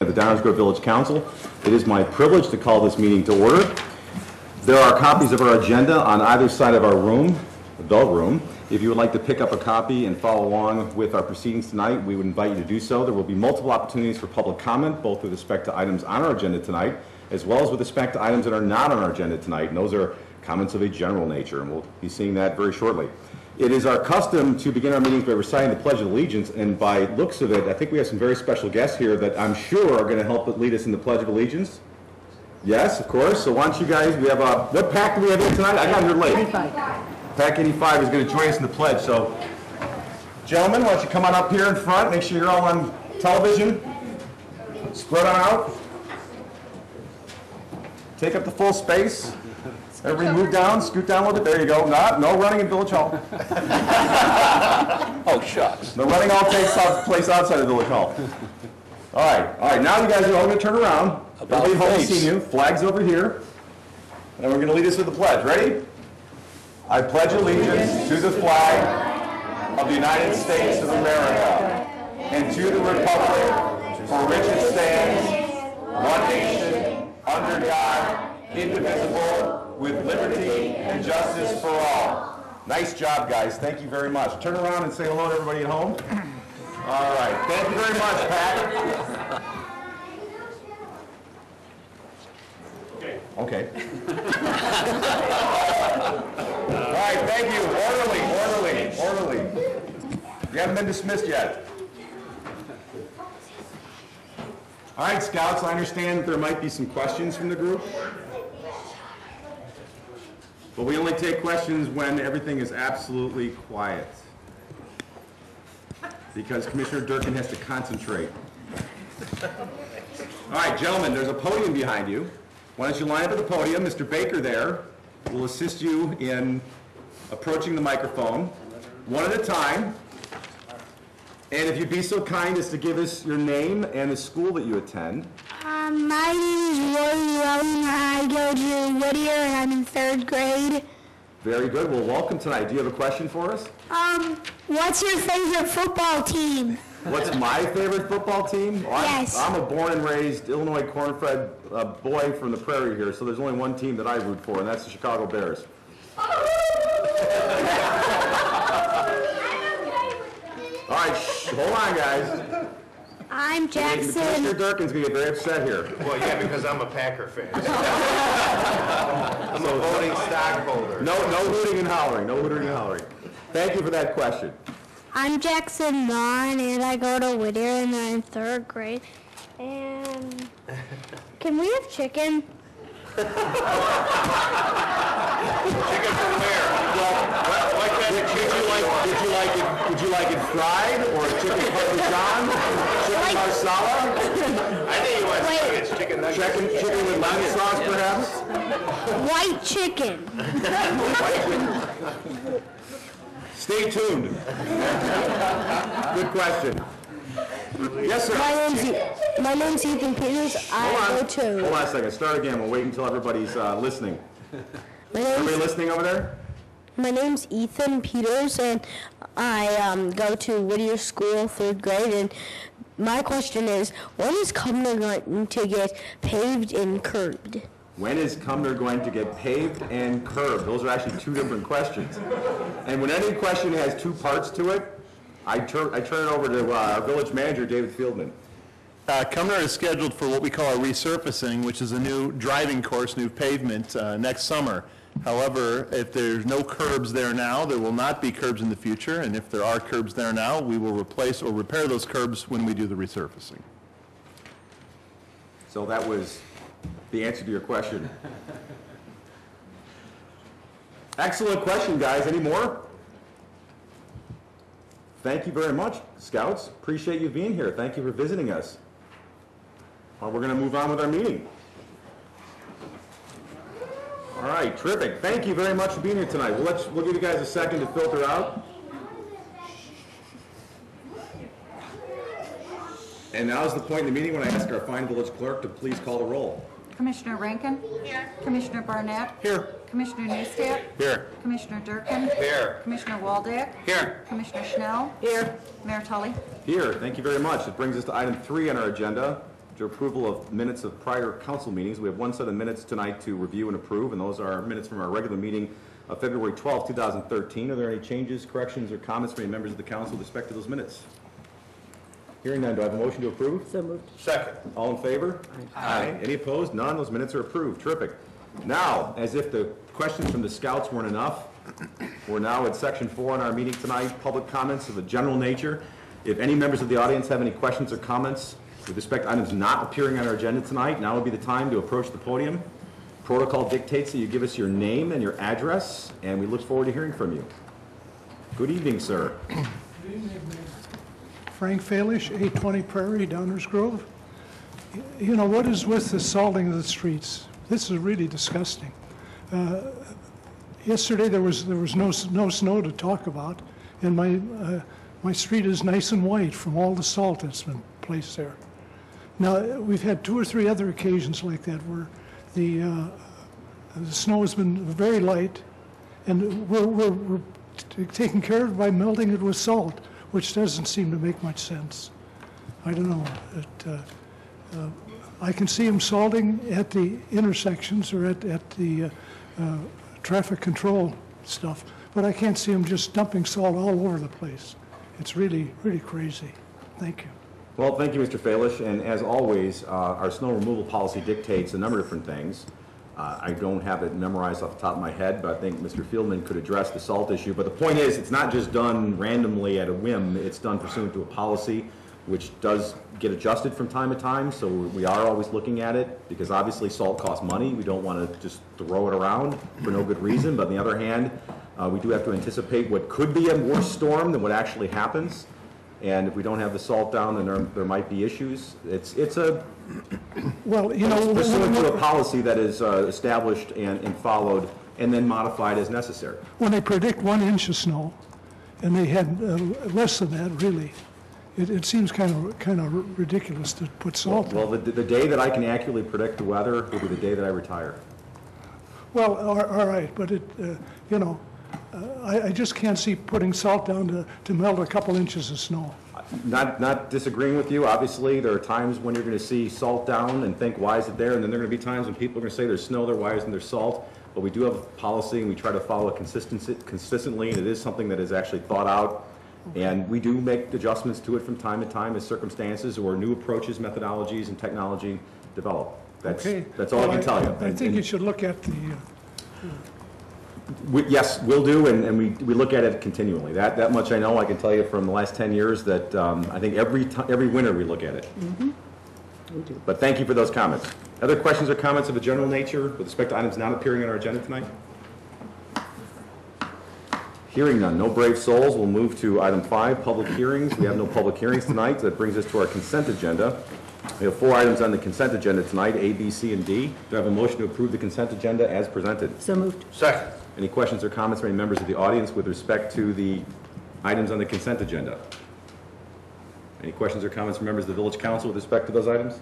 The Downers Grove Village Council. It is my privilege to call this meeting to order. There are copies of our agenda on either side of our room, the bell room. If you would like to pick up a copy and follow along with our proceedings tonight, we would invite you to do so. There will be multiple opportunities for public comment, both with respect to items on our agenda tonight, as well as with respect to items that are not on our agenda tonight. And those are comments of a general nature, and we'll be seeing that very shortly. It is our custom to begin our meetings by reciting the Pledge of Allegiance, and by looks of it, I think we have some very special guests here that I'm sure are going to help lead us in the Pledge of Allegiance. Yes, of course. So why don't you guys, we have a, what pack do we have here tonight? I got here late. 85. Pack 85 is going to join us in the pledge. So, gentlemen, why don't you come on up here in front, make sure you're all on television. Spread on out. Take up the full space. Everybody move down, scoot down a little bit. There you go. No running in Village Hall. Oh, shucks. The running all takes place outside of Village Hall. All right. Now you guys are all going to turn around. Everybody home to see you. Flags over here. And we're going to lead us with the pledge. Ready? I pledge allegiance to the flag of the United States of America and to the republic for which it stands, one nation, under God, indivisible, with liberty and justice for all. Nice job, guys. Thank you very much. Turn around and say hello to everybody at home. All right. Thank you very much, Pat. Okay. All right. Thank you. Orderly. You haven't been dismissed yet. All right, Scouts, I understand that there might be some questions from the group. But we only take questions when everything is absolutely quiet. Because Commissioner Durkin has to concentrate. All right, gentlemen, there's a podium behind you. Why don't you line up at the podium? Mr. Baker there will assist you in approaching the microphone, one at a time. And if you'd be so kind as to give us your name and the school that you attend. My name is Roy Welling. I go to Whittier and I'm in 3rd grade. Very good. Well, welcome tonight. Do you have a question for us? What's your favorite football team? What's my favorite football team? Well, yes. I'm a born and raised Illinois corn-fed boy from the prairie here, so there's only one team that I root for, and that's the Chicago Bears. All right, hold on, guys. I'm Jackson. Commissioner Durkin's going to get very upset here. Well, yeah, because I'm a Packer fan. I'm a voting stockholder. No hooting and hollering. Thank you for that question. I'm Jackson Vaughn, and I go to Whittier, and I'm in 3rd grade. And can we have chicken? Chicken from where? Well, what kind of chicken Would you like it fried or chicken parmesan? Chicken marsala? I think you want chicken nuggets. Chicken with lemon sauce, perhaps? White chicken. Stay tuned. Good question. Yes, sir. My name's Ethan Peters. Hold on a second. Start again. We'll wait until everybody's listening. Everybody listening over there? My name's Ethan Peters, and I go to Whittier School, 3rd grade. And my question is, when is Cumner going to get paved and curbed? When is Cumner going to get paved and curbed? Those are actually two different questions. And when any question has two parts to it, I turn it over to our village manager, David Fieldman. Cumner is scheduled for what we call a resurfacing, which is a new driving course, new pavement next summer. However, if there's no curbs there now, there will not be curbs in the future, and if there are curbs there now, we will replace or repair those curbs when we do the resurfacing. So that was the answer to your question. Excellent question, guys. Any more? Thank you very much, Scouts. Appreciate you being here. Thank you for visiting us. We're going to move on with our meeting. All right, terrific. Thank you very much for being here tonight. We'll give you guys a second to filter out. And now is the point in the meeting when I ask our fine village clerk to please call the roll. Commissioner Rankin? Here. Commissioner Barnett? Here. Commissioner Neustadt? Here. Commissioner Durkin? Here. Commissioner Waldeck? Here. Commissioner Schnell? Here. Mayor Tully? Here, thank you very much. It brings us to item 3 on our agenda, to approval of minutes of prior council meetings. We have one set of minutes tonight to review and approve, and those are minutes from our regular meeting of February 12, 2013. Are there any changes, corrections, or comments from any members of the council with respect to those minutes? Hearing none, do I have a motion to approve? So moved. Second. All in favor? Aye. Any opposed? None. Those minutes are approved. Terrific. Now, as if the questions from the scouts weren't enough, we're now at section 4 in our meeting tonight, public comments of a general nature. If any members of the audience have any questions or comments with respect to items not appearing on our agenda tonight, now would be the time to approach the podium. Protocol dictates that you give us your name and your address, and we look forward to hearing from you. Good evening, sir. Frank Falish, 820 Prairie, Downers Grove. You know, what is with the salting of the streets? This is really disgusting. Yesterday, there was no snow to talk about, and my street is nice and white from all the salt that's been placed there. Now, we've had 2 or 3 other occasions like that where the snow has been very light, and we're taking care of it by melting it with salt, which doesn't seem to make much sense. I don't know. I can see them salting at the intersections or at the traffic control stuff, but I can't see them just dumping salt all over the place. It's really, really crazy. Thank you. Well, thank you, Mr. Falish, and as always, our snow removal policy dictates a number of different things. I don't have it memorized off the top of my head, but I think Mr. Fieldman could address the salt issue. But the point is, it's not just done randomly at a whim. It's done pursuant to a policy, which does get adjusted from time to time, so we are always looking at it, because obviously salt costs money. We don't want to just throw it around for no good reason, but on the other hand, we do have to anticipate what could be a worse storm than what actually happens. And if we don't have the salt down, then there might be issues. It's a Well, you know, pursuant to a policy that is established and followed and then modified as necessary. when they predict 1 inch of snow, and they had less than that, really, it seems kind of ridiculous to put salt. Well, the day that I can accurately predict the weather will be the day that I retire. Well, all right, but you know, I just can't see putting salt down to melt a couple inches of snow. Not disagreeing with you. Obviously, there are times when you're going to see salt down and think, why is it there? And then there are going to be times when people are going to say there's snow there, why isn't there salt? But we do have a policy, and we try to follow it consistently, and it is something that is actually thought out. And we do make adjustments to it from time to time as circumstances or new approaches, methodologies, and technology develop. Okay. That's all I can tell you. I think you should look at the, Yes, we'll do, and we look at it continually. That much I know. I can tell you from the last 10 years that I think every winter we look at it. We do. But thank you for those comments. Other questions or comments of a general nature with respect to items not appearing on our agenda tonight? Hearing none, no brave souls. We'll move to item 5, public hearings. We have no public hearings tonight. That brings us to our consent agenda. We have 4 items on the consent agenda tonight, A, B, C, and D. Do I have a motion to approve the consent agenda as presented? So moved. Second. Any questions or comments from any members of the audience with respect to the items on the consent agenda? Any questions or comments from members of the village council with respect to those items?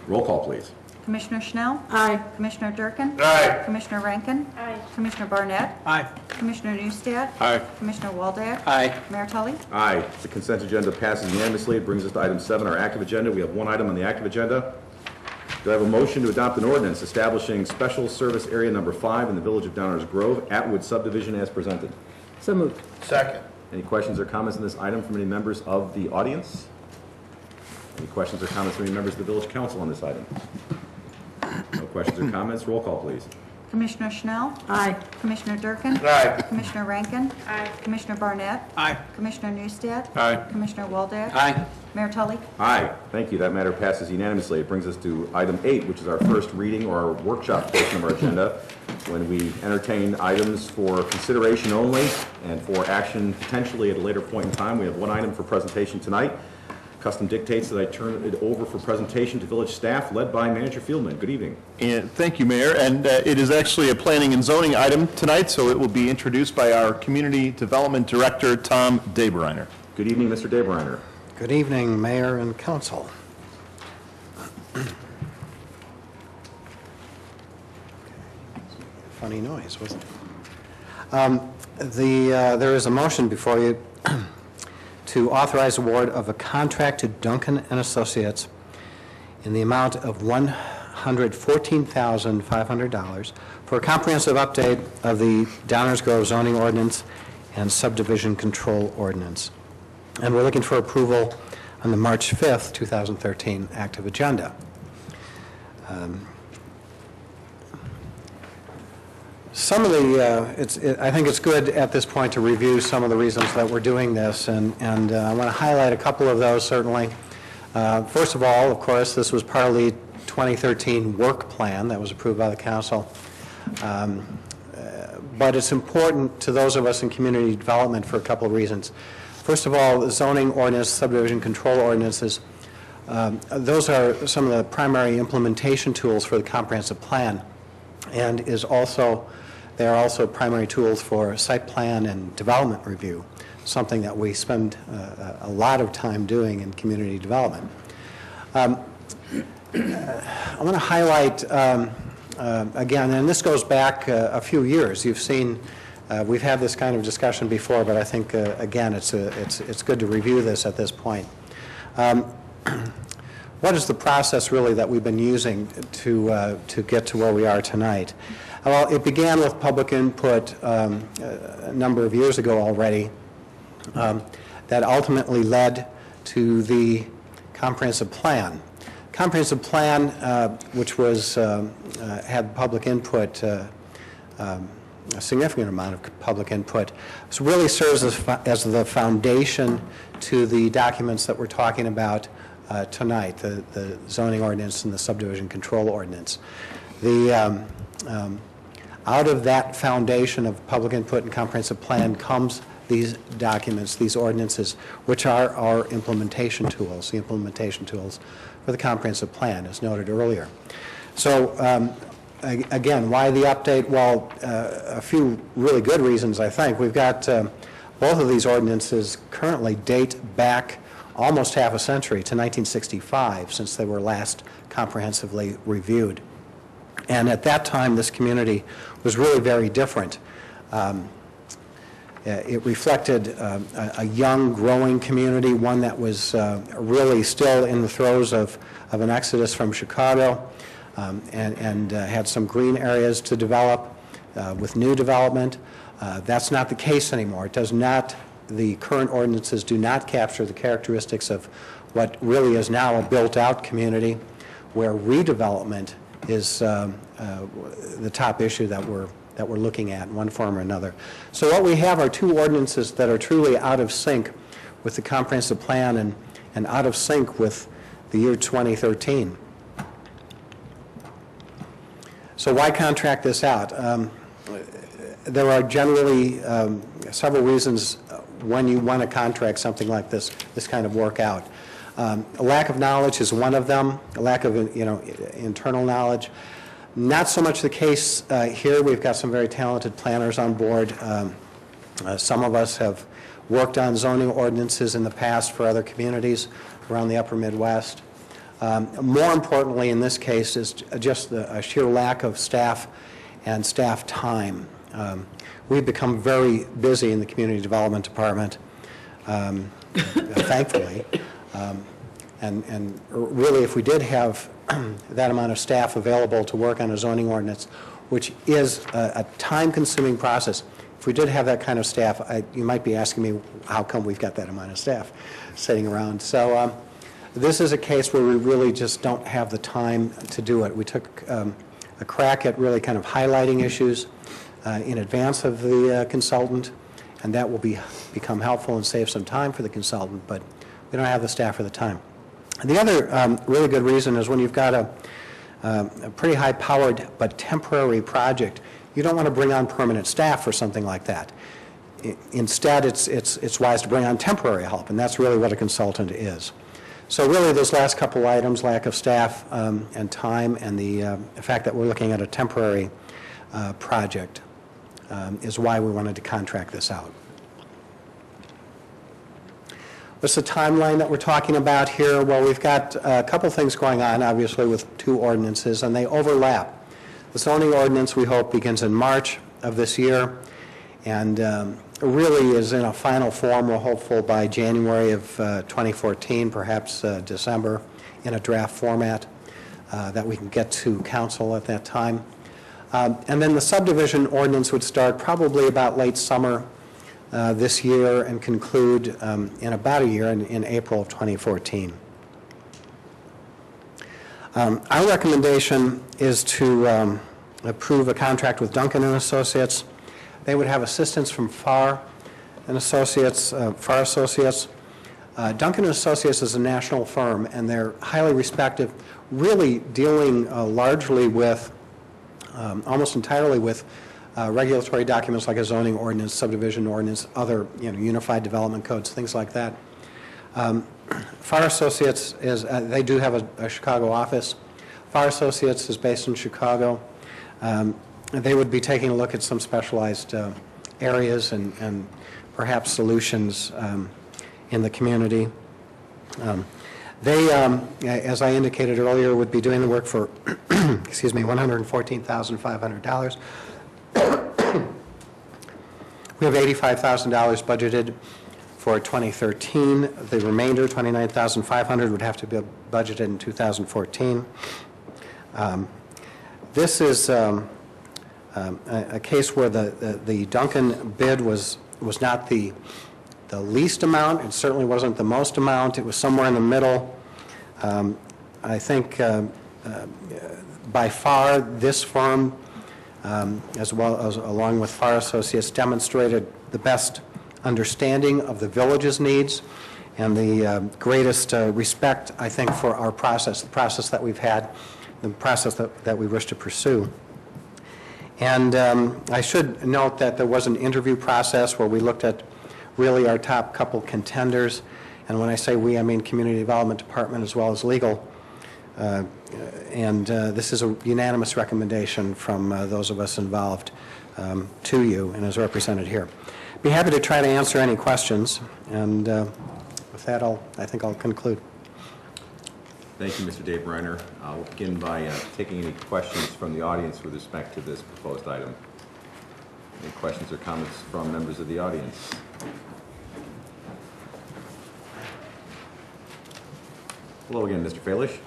Roll call, please. Commissioner Schnell? Aye. Commissioner Durkin? Aye. Commissioner Rankin? Aye. Commissioner Barnett? Aye. Commissioner Newstead? Aye. Commissioner Waldeck? Aye. Mayor Tully? Aye. The consent agenda passes unanimously. It brings us to item 7, our active agenda. We have 1 item on the active agenda. Do I have a motion to adopt an ordinance establishing special service area number 5 in the village of Downers Grove, Atwood subdivision as presented? So moved. Second. Any questions or comments on this item from any members of the audience? Any questions or comments from any members of the village council on this item? No questions or comments. Roll call, please. Commissioner Schnell? Aye. Commissioner Durkin? Aye. Commissioner Rankin? Aye. Commissioner Barnett? Aye. Commissioner Newstead? Aye. Commissioner Waldeck? Aye. Mayor Tully? Aye. Thank you. That matter passes unanimously. It brings us to item 8, which is our first reading or our workshop portion of our agenda, when we entertain items for consideration only and for action potentially at a later point in time. We have 1 item for presentation tonight. Custom dictates that I turn it over for presentation to village staff, led by Manager Fieldman. Good evening. And thank you, Mayor. And it is actually a planning and zoning item tonight, so it will be introduced by our Community Development Director, Tom Dabereiner. Good evening, Mr. Dabereiner. Good evening, Mayor and Council. Funny noise, wasn't it? There is a motion before you to authorize award of a contract to Duncan and Associates in the amount of $114,500 for a comprehensive update of the Downers Grove zoning ordinance and subdivision control ordinance. And we're looking for approval on the March 5th, 2013 active agenda. Some of the, I think it's good at this point to review some of the reasons that we're doing this, and I want to highlight a couple of those, certainly. First of all, of course, this was part of the 2013 work plan that was approved by the council. But it's important to those of us in community development for a couple of reasons. First of all, the zoning ordinance, subdivision control ordinances, those are some of the primary implementation tools for the comprehensive plan, and they are also primary tools for site plan and development review, something that we spend a lot of time doing in community development. I want to highlight, again, and this goes back a few years. You've seen, we've had this kind of discussion before, but I think, again, it's good to review this at this point. What is the process, really, that we've been using to get to where we are tonight? Well, it began with public input a number of years ago already that ultimately led to the comprehensive plan. Comprehensive plan, which was had public input, a significant amount of public input, so really serves as the foundation to the documents that we're talking about tonight, the zoning ordinance and the subdivision control ordinance. Out of that foundation of public input and comprehensive plan comes these documents, these ordinances, which are our implementation tools, the implementation tools for the comprehensive plan, as noted earlier. So, again, why the update? Well, a few really good reasons, I think. We've got both of these ordinances currently date back almost half a century to 1965, since they were last comprehensively reviewed. And at that time, this community was really very different. It reflected a young, growing community, one that was really still in the throes of an exodus from Chicago, and had some green areas to develop with new development. That's not the case anymore. It does not. The current ordinances do not capture the characteristics of what really is now a built-out community, where redevelopment is the top issue that we're looking at in one form or another. So what we have are two ordinances that are truly out of sync with the comprehensive plan and out of sync with the year 2013. So why contract this out? There are generally several reasons when you want to contract something like this kind of work out. A lack of knowledge is one of them, a lack of internal knowledge. Not so much the case here. We've got some very talented planners on board. Some of us have worked on zoning ordinances in the past for other communities around the upper Midwest. More importantly in this case is just a sheer lack of staff and staff time. We've become very busy in the Community Development Department, thankfully. And really, if we did have that amount of staff available to work on a zoning ordinance, which is a time-consuming process, if we did have that kind of staff, you might be asking me, how come we've got that amount of staff sitting around? So this is a case where we really just don't have the time to do it. We took a crack at really kind of highlighting issues in advance of the consultant, and that will become helpful and save some time for the consultant, but we don't have the staff or the time. And the other really good reason is when you've got a pretty high-powered but temporary project, you don't want to bring on permanent staff for something like that. Instead, it's wise to bring on temporary help, and that's really what a consultant is. So really, those last couple items, lack of staff and time, and the fact that we're looking at a temporary project is why we wanted to contract this out. What's the timeline that we're talking about here? Well, we've got a couple things going on, obviously, with two ordinances, and they overlap. The zoning ordinance, we hope, begins in March of this year, and really is in a final form. We're hopeful by January of 2014, perhaps December, in a draft format that we can get to council at that time. And then the subdivision ordinance would start probably about late summer this year and conclude in about a year in April of 2014. Our recommendation is to approve a contract with Duncan and Associates. They would have assistance from Farr and Associates, Farr Associates. Duncan and Associates is a national firm, and they're highly respected, really dealing largely with, almost entirely with regulatory documents like a zoning ordinance, subdivision ordinance, other, unified development codes, things like that. Farr Associates is, they do have a Chicago office. Farr Associates is based in Chicago. They would be taking a look at some specialized areas and perhaps solutions in the community. They, as I indicated earlier, would be doing the work for, excuse me, $114,500. We have $85,000 budgeted for 2013. The remainder, $29,500, would have to be budgeted in 2014. This is a case where the Duncan bid was not the least amount. It certainly wasn't the most amount. It was somewhere in the middle. I think by far this firm, as well as along with Farr Associates, demonstrated the best understanding of the village's needs and the greatest respect, I think, for our process, the process that we've had, the process that we wish to pursue. And I should note that there was an interview process where we looked at really our top couple contenders. And when I say we, I mean Community Development Department as well as legal. This is a unanimous recommendation from those of us involved to you and is represented here. Be happy to try to answer any questions. And with that, I think I'll conclude. Thank you, Mr. Dave Reiner. We'll begin by taking any questions from the audience with respect to this proposed item. Any questions or comments from members of the audience? Hello again, Mr. Falish.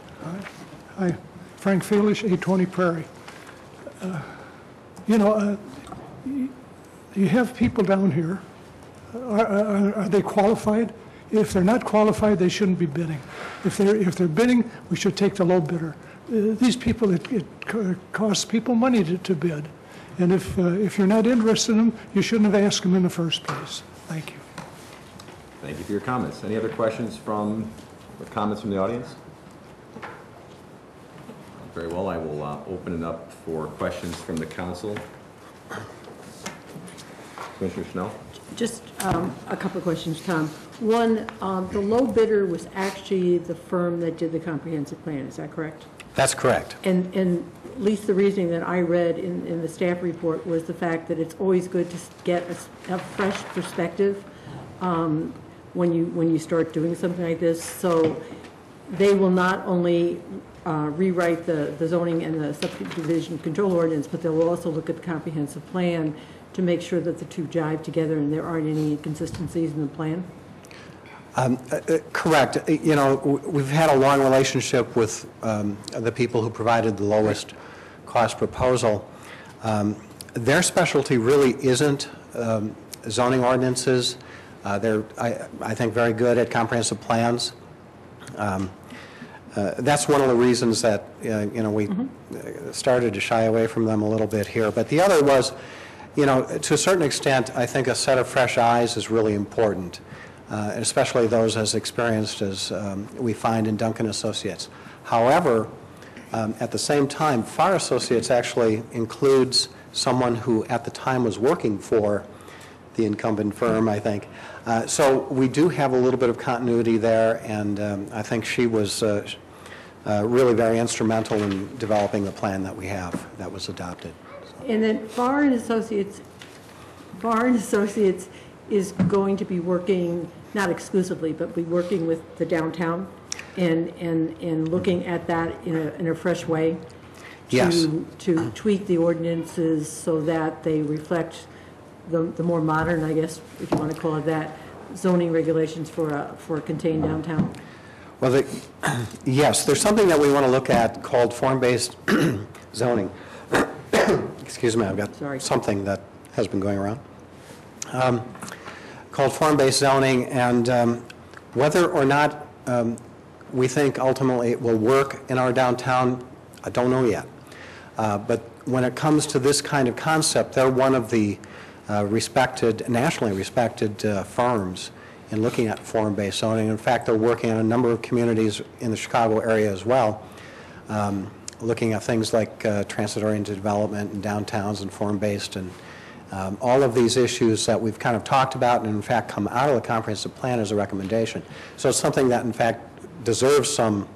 Hi, Frank Falish, 820 Prairie. You have people down here. Are they qualified? If they're not qualified, they shouldn't be bidding. If they're bidding, we should take the low bidder. These people, it costs people money to bid. And if you're not interested in them, you shouldn't have asked them in the first place. Thank you. Thank you for your comments. Any other questions or comments from the audience? Very well, I will open it up for questions from the council. Commissioner Schnell? Just a couple of questions, Tom. One, the low bidder was actually the firm that did the comprehensive plan, is that correct? That's correct. And at least the reasoning that I read in the staff report was the fact that it's always good to get a fresh perspective when you start doing something like this. So they will not only rewrite the zoning and the subdivision control ordinance, but they will also look at the comprehensive plan to make sure that the two jive together and there aren't any inconsistencies in the plan? Correct. We've had a long relationship with the people who provided the lowest cost proposal. Their specialty really isn't zoning ordinances. They're, I think, very good at comprehensive plans. That's one of the reasons that we started to shy away from them a little bit here. But the other was, to a certain extent, I think a set of fresh eyes is really important, especially those as experienced as we find in Duncan Associates. However, at the same time, Farr Associates actually includes someone who at the time was working for the incumbent firm, I think. So we do have a little bit of continuity there, and I think she was really very instrumental in developing the plan that we have that was adopted. And then Farr and Associates is going to be working, not exclusively, but be working with the downtown and looking at that in a fresh way. Yes. To tweak the ordinances so that they reflect the more modern, I guess, if you want to call it that, zoning regulations for a contained downtown? Well, yes, there's something that we want to look at called form-based zoning. Excuse me, I've got Sorry. something that has been going around. Called form-based zoning, and whether or not we think ultimately it will work in our downtown, I don't know yet. But when it comes to this kind of concept, they're one of the nationally respected firms in looking at form-based zoning. In fact, they're working on a number of communities in the Chicago area as well, looking at things like transit-oriented development and downtowns and form-based, and all of these issues that we've kind of talked about and in fact come out of the comprehensive plan as a recommendation. So it's something that in fact deserves some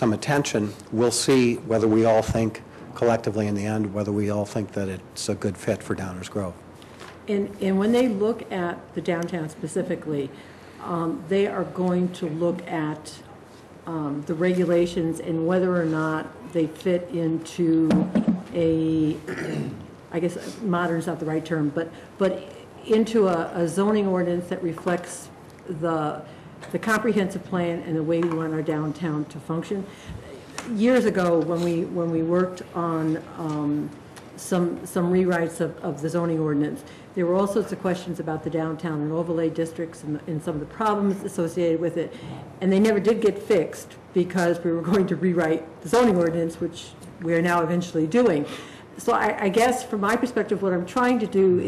attention. We'll see whether we all think collectively in the end, whether we all think that it's a good fit for Downers Grove. And when they look at the downtown specifically, they are going to look at the regulations and whether or not they fit into I guess modern is not the right term, but into a zoning ordinance that reflects the comprehensive plan and the way we want our downtown to function. Years ago, when we worked on some rewrites of the zoning ordinance, there were all sorts of questions about the downtown and overlay districts and some of the problems associated with it, and they never did get fixed because we were going to rewrite the zoning ordinance, which we are now eventually doing. So I guess from my perspective, what I'm trying to do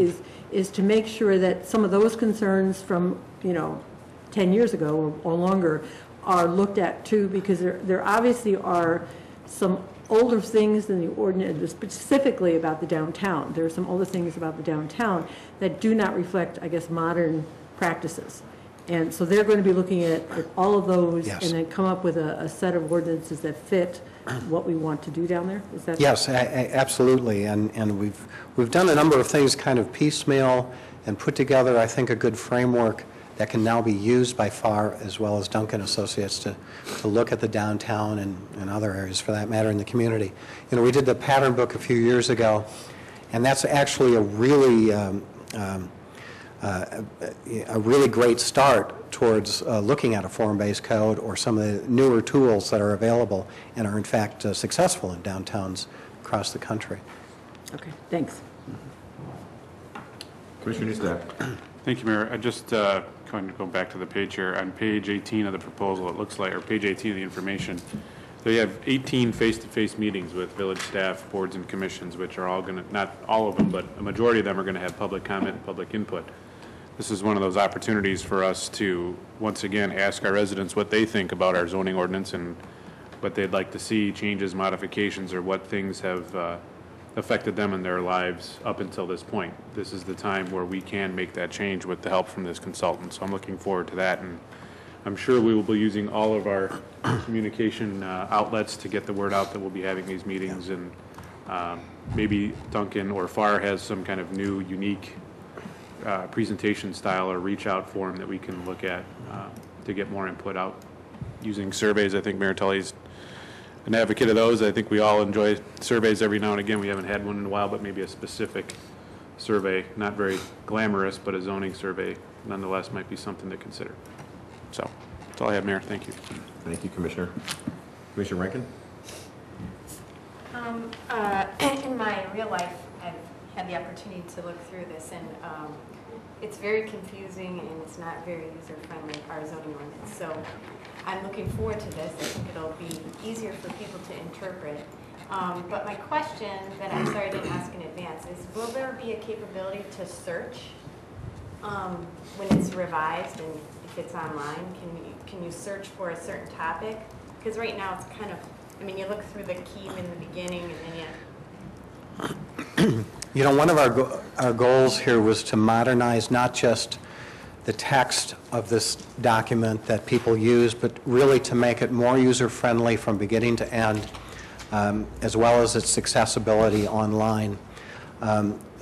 is to make sure that some of those concerns from 10 years ago or longer are looked at too, because there obviously are some older things in the ordinance, specifically about the downtown. There are some older things about the downtown that do not reflect, I guess, modern practices. And so they're going to be looking at all of those. Yes. And then come up with a set of ordinances that fit what we want to do down there? Is that Yes, absolutely. And we've done a number of things kind of piecemeal and put together, I think, a good framework that can now be used by FAR as well as Duncan Associates to look at the downtown and other areas for that matter in the community. We did the pattern book a few years ago, and that's actually a really great start towards looking at a form-based code or some of the newer tools that are available and are in fact successful in downtowns across the country. Okay, thanks. Commissioner Newstead. Thank you, Mayor. I just going to go back to the page here. On page 18 of the proposal, it looks like, or page 18 of the information, they have 18 face-to-face meetings with village staff, boards, and commissions, which are all going to, not all of them, but a majority of them are going to have public comment and public input. This is one of those opportunities for us to, once again, ask our residents what they think about our zoning ordinance and what they'd like to see, changes, modifications, or what things have affected them in their lives up until this point. This is the time where we can make that change with the help from this consultant. So I'm looking forward to that, and I'm sure we will be using all of our communication outlets to get the word out that we'll be having these meetings, and maybe Duncan or FAR has some kind of new, unique presentation style or reach out form that we can look at to get more input out using surveys. I think Mayor Tully's an advocate of those. I think we all enjoy surveys every now and again. We haven't had one in a while, but maybe a specific survey, not very glamorous, but a zoning survey nonetheless might be something to consider. So that's all I have, Mayor. Thank you. Thank you, Commissioner. Commissioner Rankin? In my real life, I've had the opportunity to look through this, and it's very confusing and it's not very user-friendly, our zoning ordinance. So I'm looking forward to this. I think it'll be easier for people to interpret. But my question that I'm sorry I didn't ask in advance is, will there be a capability to search when it's revised and if it's online? Can you search for a certain topic? Because right now it's kind of, I mean, you look through the key in the beginning and then One of our goals here was to modernize not just the text of this document that people use, but really to make it more user-friendly from beginning to end, as well as its accessibility online.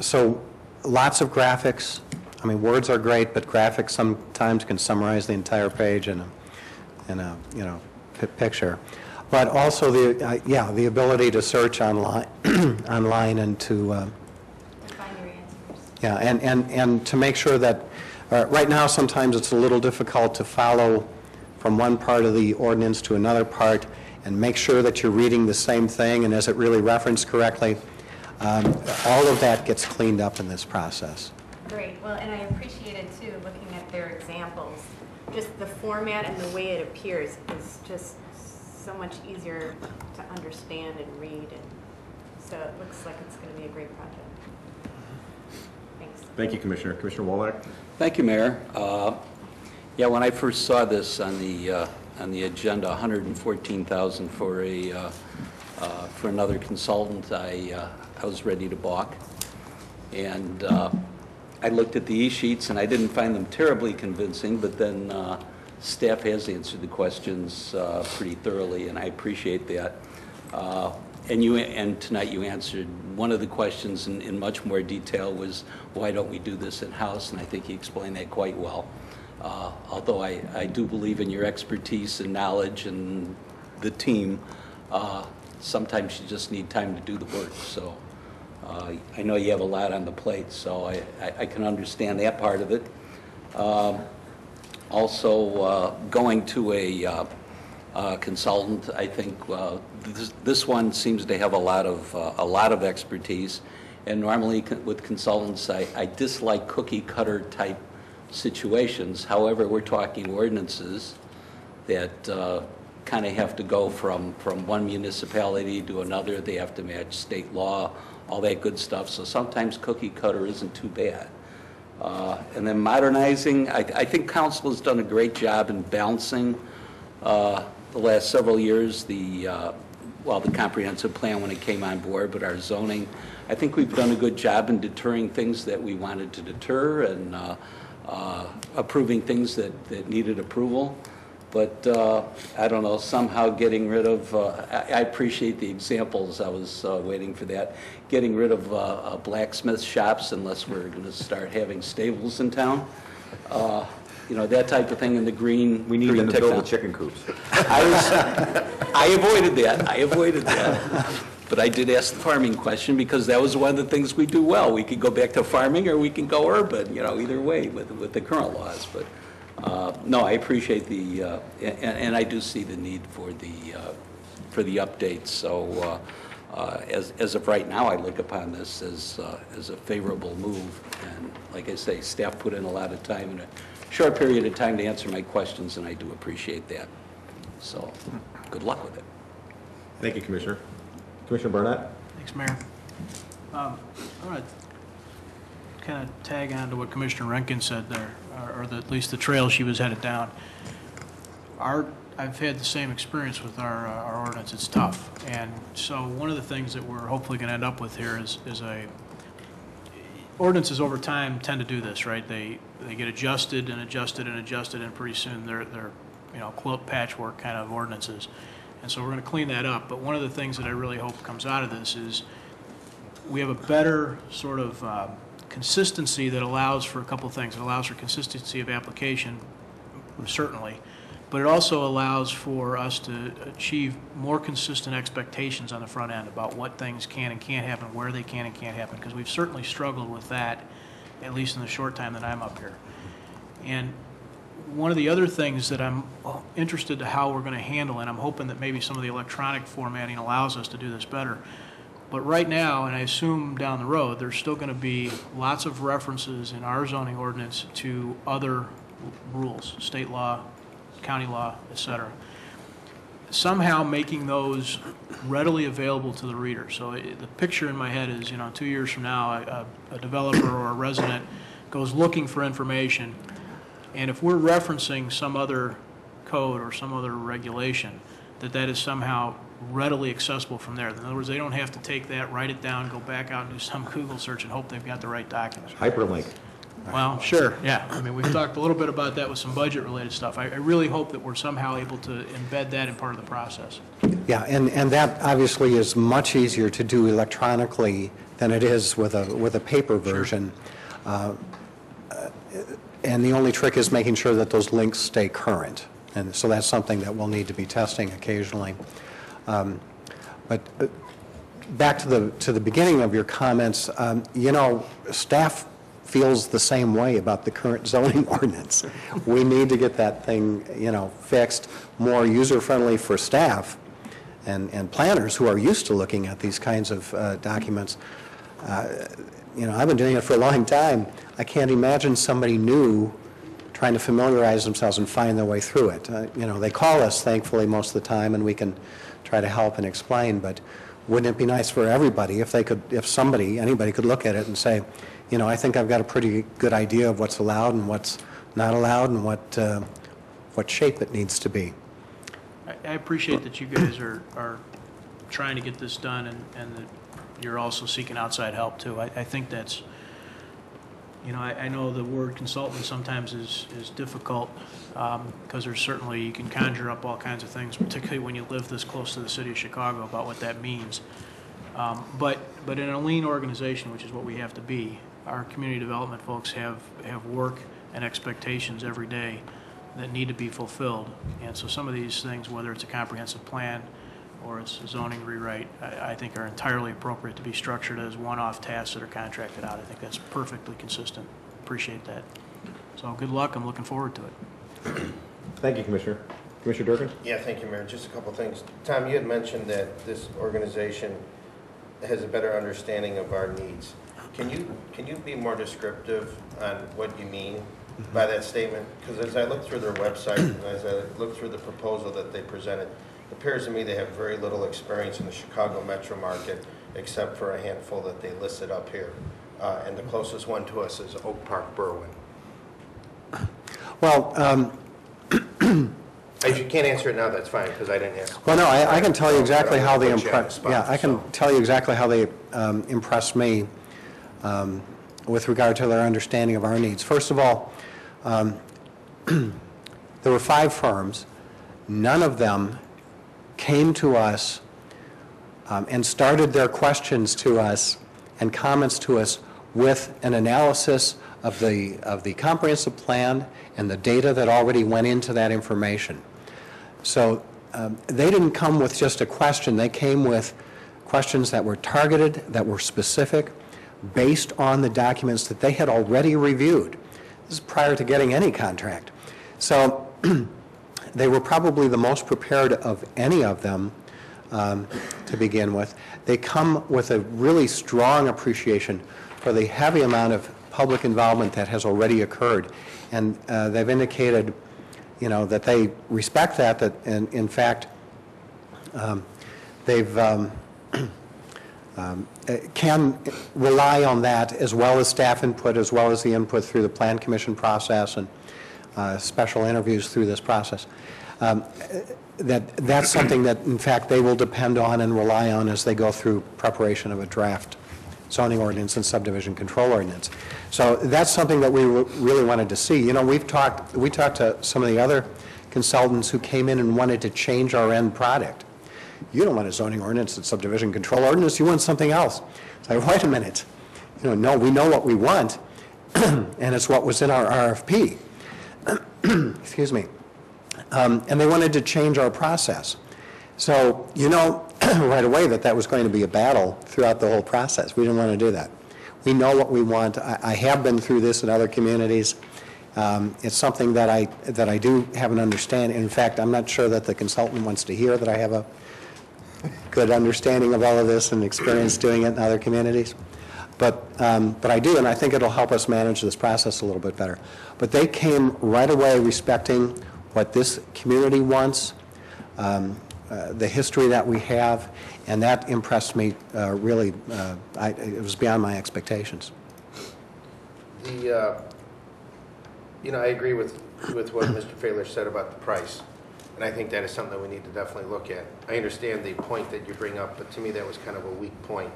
So lots of graphics. I mean, words are great, but graphics sometimes can summarize the entire page in a picture. But also the ability to search online, online and to find your answers. Yeah, and to make sure that, right now, sometimes it's a little difficult to follow from one part of the ordinance to another part and make sure that you're reading the same thing and is it really referenced correctly. All of that gets cleaned up in this process. Great, well, and I appreciated too, looking at their examples, just the format and the way it appears is just so much easier to understand and read, and so it looks like it's going to be a great project. Thanks. Thank you, Commissioner. Commissioner Wallach? Thank you, Mayor. Yeah, when I first saw this on the agenda, 114,000 for for another consultant, I was ready to balk. And I looked at the e-sheets and I didn't find them terribly convincing, but then staff has answered the questions pretty thoroughly, and I appreciate that. And tonight you answered one of the questions in much more detail, was why don't we do this in-house, and I think you explained that quite well. Although I do believe in your expertise and knowledge and the team, sometimes you just need time to do the work. So I know you have a lot on the plate, so I can understand that part of it. Also, going to a consultant, I think this one seems to have a lot of expertise. And normally with consultants, I dislike cookie cutter type situations. However, we're talking ordinances that kind of have to go from one municipality to another. They have to match state law, all that good stuff. So sometimes cookie cutter isn't too bad. And then modernizing, I think council has done a great job in balancing the last several years, the comprehensive plan when it came on board, but our zoning. I think we've done a good job in deterring things that we wanted to deter and approving things that needed approval. But I don't know, somehow getting rid of, I appreciate the examples, I was waiting for that, getting rid of blacksmith shops unless we're going to start having stables in town. You know, that type of thing in the green. We need them to build the chicken coops. I avoided that. But I did ask the farming question because that was one of the things we do well. We could go back to farming or we can go urban, you know, either way with the current laws. But no, I appreciate the, and I do see the need for the updates. So as of right now, I look upon this as a favorable move. And like I say, staff put in a lot of time in a short period of time to answer my questions, and I do appreciate that. So good luck with it. Thank you, Commissioner. Commissioner Barnett? Thanks, Mayor. I want to kind of tag on to what Commissioner Rankin said there, or at least the trail she was headed down. I've had the same experience with our ordinance. It's tough. And so one of the things that we're hopefully going to end up with here is ordinances over time tend to do this, right? They get adjusted and adjusted and adjusted, and pretty soon they're you know, quilt patchwork kind of ordinances. And so we're going to clean that up. But one of the things that I really hope comes out of this is we have a better sort of consistency that allows for a couple of things. It allows for consistency of application, certainly, but it also allows for us to achieve more consistent expectations on the front end about what things can and can't happen, where they can and can't happen, because we've certainly struggled with that, at least in the short time that I'm up here. And one of the other things that I'm interested to how we're going to handle, and I'm hoping that maybe some of the electronic formatting allows us to do this better, but right now, and I assume down the road, there's still going to be lots of references in our zoning ordinance to other rules, state law, county law, et cetera. Somehow making those readily available to the reader. So the picture in my head is, you know, 2 years from now, a developer or a resident goes looking for information, and if we're referencing some other code or some other regulation, that is somehow readily accessible from there. In other words, they don't have to take that, write it down, go back out and do some Google search and hope they've got the right document. Hyperlink. Well, sure, yeah. I mean, we've talked a little bit about that with some budget-related stuff. I really hope that we're somehow able to embed that in part of the process. Yeah, and that obviously is much easier to do electronically than it is with a paper version. Sure. And the only trick is making sure that those links stay current. And so that's something that we'll need to be testing occasionally. But back to the beginning of your comments, you know, staff feels the same way about the current zoning ordinance. We need to get that thing, fixed, more user-friendly for staff and planners who are used to looking at these kinds of documents. I've been doing it for a long time. I can't imagine somebody new trying to familiarize themselves and find their way through it. They call us, thankfully, most of the time, and we can try to help and explain, but wouldn't it be nice for everybody if anybody could look at it and say, I think I've got a pretty good idea of what's allowed and what's not allowed and what shape it needs to be. I appreciate that you guys are trying to get this done and that you're also seeking outside help too. I think that's, I know the word consultant sometimes is difficult because there's certainly, you can conjure up all kinds of things, particularly when you live this close to the city of Chicago, about what that means. But in a lean organization, which is what we have to be, our community development folks have work and expectations every day that need to be fulfilled. And so some of these things, whether it's a comprehensive plan or it's a zoning rewrite, I think are entirely appropriate to be structured as one-off tasks that are contracted out. I think that's perfectly consistent. Appreciate that. So good luck. I'm looking forward to it. Thank you, Commissioner. Commissioner Durkin? Yeah, thank you, Mayor. Just a couple things. Tom, you had mentioned that this organization has a better understanding of our needs. Can you be more descriptive on what you mean by that statement? Because as I look through their website and as I look through the proposal that they presented, it appears to me they have very little experience in the Chicago metro market except for a handful that they listed up here. And the closest one to us is Oak Park, Berwyn. Well, if you can't answer it now, that's fine, because I didn't ask. well, no, I can tell you exactly how they impressed. I can tell you exactly how they impressed me with regard to their understanding of our needs. First of all, there were 5 firms. None of them came to us and started their questions to us and comments to us with an analysis of the comprehensive plan and the data that already went into that information. So they didn't come with just a question. They came with questions that were targeted, that were specific, based on the documents that they had already reviewed. This is prior to getting any contract. So they were probably the most prepared of any of them to begin with. They come with a really strong appreciation for the heavy amount of public involvement that has already occurred. And they've indicated, that they respect that and in fact, they've can rely on that as well as staff input, as well as the input through the Plan Commission process and special interviews through this process. That's something that, in fact, they will depend on and rely on as they go through preparation of a draft zoning ordinance and subdivision control ordinance. So that's something that we really wanted to see. We talked to some of the other consultants who came in and wanted to change our end product. You don't want a zoning ordinance and subdivision control ordinance, you want something else. It's like, wait a minute. No, we know what we want, and it's what was in our RFP. Excuse me. And they wanted to change our process. So, right away that was going to be a battle throughout the whole process. We didn't want to do that. We know what we want. I have been through this in other communities. It's something that I do have an understanding. In fact, I'm not sure that the consultant wants to hear that I have a good understanding of all of this and experience doing it in other communities. But I do, and I think it'll help us manage this process a little bit better. But they came right away respecting what this community wants, the history that we have, and that impressed me really. It was beyond my expectations. I agree with what Mr. Fahler said about the price, and I think that is something that we need to definitely look at. I understand the point that you bring up, but to me that was kind of a weak point.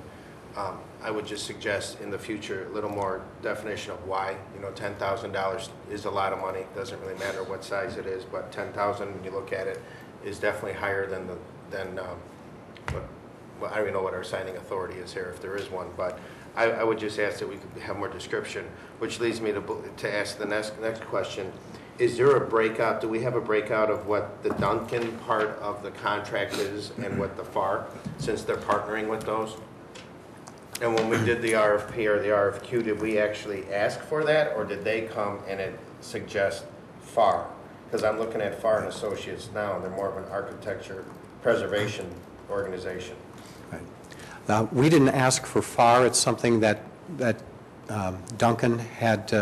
I would just suggest in the future a little more definition of why. $10,000 is a lot of money. Doesn't really matter what size it is, but $10,000 when you look at it is definitely higher than well, I don't even know what our signing authority is here, if there is one, but I would just ask that we could have more description, which leads me to ask the next question. Is there a breakout? Do we have a breakout of what the Duncan part of the contract is and what the FAR, since they're partnering with those? And when we did the RFP or the RFQ, did we actually ask for that, or did they come and it suggest FAR? Because I'm looking at FAR and Associates now, and they're more of an architecture preservation organization. Right. We didn't ask for FAR. It's something that Duncan had,